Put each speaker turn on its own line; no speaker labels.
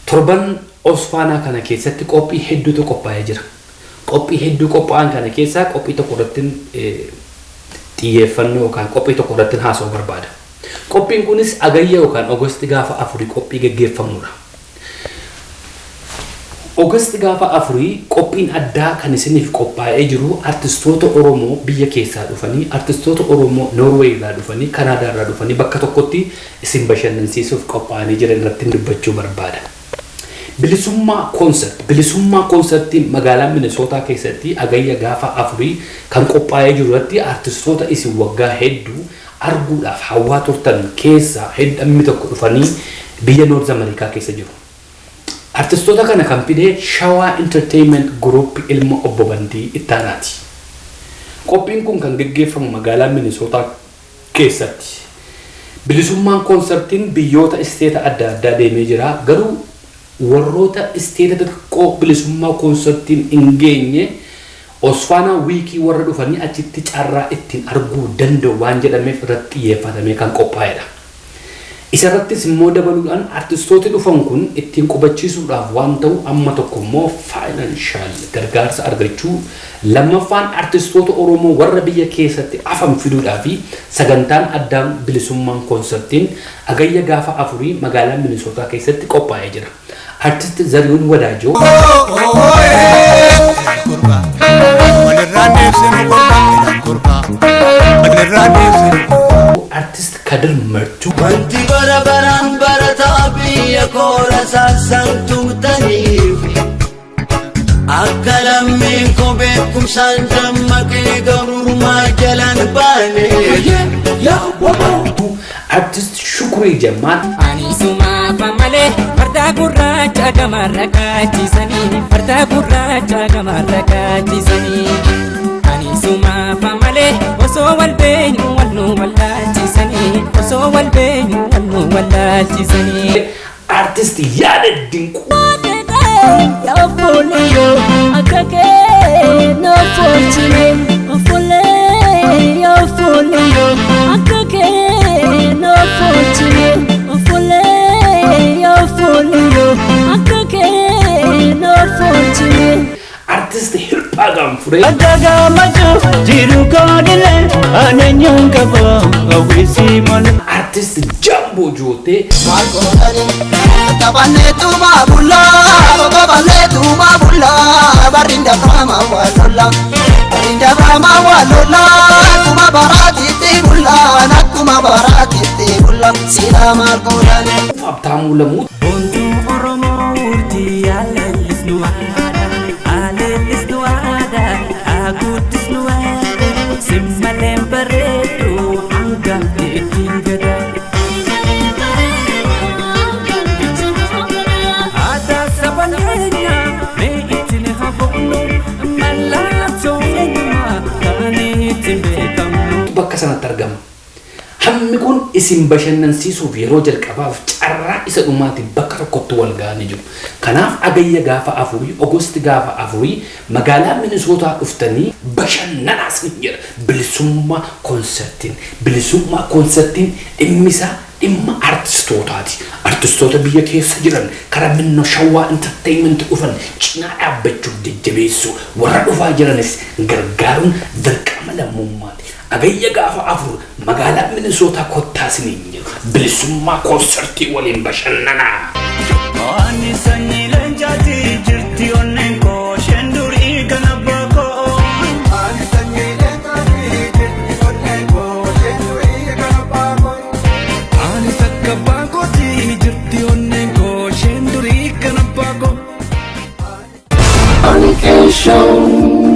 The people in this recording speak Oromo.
Torban Osfaanaa kana keessatti qophii hedduutu qophaa'ee jira. Qophii hedduu qophaa'an kana keessaa qophii tokko irratti xiyyeeffannoo yookaan qophii tokko irratti haasa'uu barbaada. Qophiin kunis agayya yookaan Ogosti gaafa 4 qophii gaggeeffamudha. Ogosti gaafa 4 qophiin addaa kan isiniif qophaa'ee jiru artistoota Oromoo biyya keessaa dhufanii, artistoota Oromoo Norway irraa dhufanii, Kanaadaa irraa dhufanii bakka tokkotti isin bashannansiisuuf qophaa'anii jiran irratti dubbachuu barbaada. Bilisummaa konsertii magaalaa Minnesota keessatti agayya gaafa 4 kan qophaa'ee jiru irratti artistoota isin waggaa hedduu arguudhaaf hawwaa turtan keessaa heddammi tokko dhufanii biyya North America keessa jiru. Artistoota kana kan fide Shawaa Entertainment Group ilma obbo Bantii Ittaanaati. Qophiin kun kan gaggeeffamu magaalaa Minnesota keessatti. Bilisummaan konsertiin biyyoota isteeta adda addaa deemee jira. Garuu warroota isteeta xiqqoo bilisummaa konsertiin hin geenye Osfaanaa wiikii warra dhufanii achitti carraa ittiin arguu danda'u waan jedhameef irratti xiyyeeffatamee kan qophaa'edha. Isarrattis immoo dabaluudhaan artistooti dhufan kun ittiin qubachiisuudhaaf waan ta'u amma tokko immoo faayinanshaal gargaarsa argachuu, lammaffaan artistoota Oromoo warra biyya keessatti afan fiduudhaa fi sagantaan addaan bilisummaan konsertiin agayya gaafa 4 magaalaa Minnesota keessatti qophaa'ee jira. Artist Zarihuun Wadaajoo Artist Kadir Martuu
wanti barabaraan barataa biyya koora saasantumtaniif akka lammiin koo beekumsaan dammaqee gabrummaa jalaan baane.
Artist Shukrii Jamaal
Anisuma famale farda gurraacha gamarra kaachisanii farda gurraacha gamarra kaachisanii Anisuma famale osoo wal beenyu wal nu wallaalchisanii osoo wal beenyu wal nu wallaalchisanii
Artist Yaaded Dinquu
Yo folio akake no fortune ofole yo folio akake no fortune ofole yo folio akake no fortune
Artist Hirphaa Gaanfuree
Adaga majo jiru kodile ananyun kabo awisi mon.
Artist Jambo Jootee
Tabane tuma bulla, babale tuma bulla, barinda brahma walola, barinda brahma walola, tuma barati bulla, nakuma barati bulla, sila margolani.
Abtaamuu Lamuu
Bontu Oromoo urjii aleellis nu aada aguuttis nu aada simmaleen bareedu hanga ittiin gadaa.
bakka sanatti argama. Hammi kun isin bashannansiisuuf yeroo jalqabaaf carraa isa dhumaatiin bakka tokkotti wal ga'anii jiru. Kanaaf agayya gaafa 4 Ogosti gaafa 4 magaalaa Minnesota dhuftanii bashannanaas ni jira. Bilisummaa konsertiin dhimma artistootaati. Artistoota biyya keessa jiran karaa minno Shawaa Entertainment dhufan cinaa dhaabbachuuf jajjabeessu warra dhufaa jiranis gargaaruun dirqama lammummaati. Agayya gaafa 4 magaalaa Minnesota kottaas ni jira. Bilisummaa konsertii waliin bashannanaa.
Ani sanyi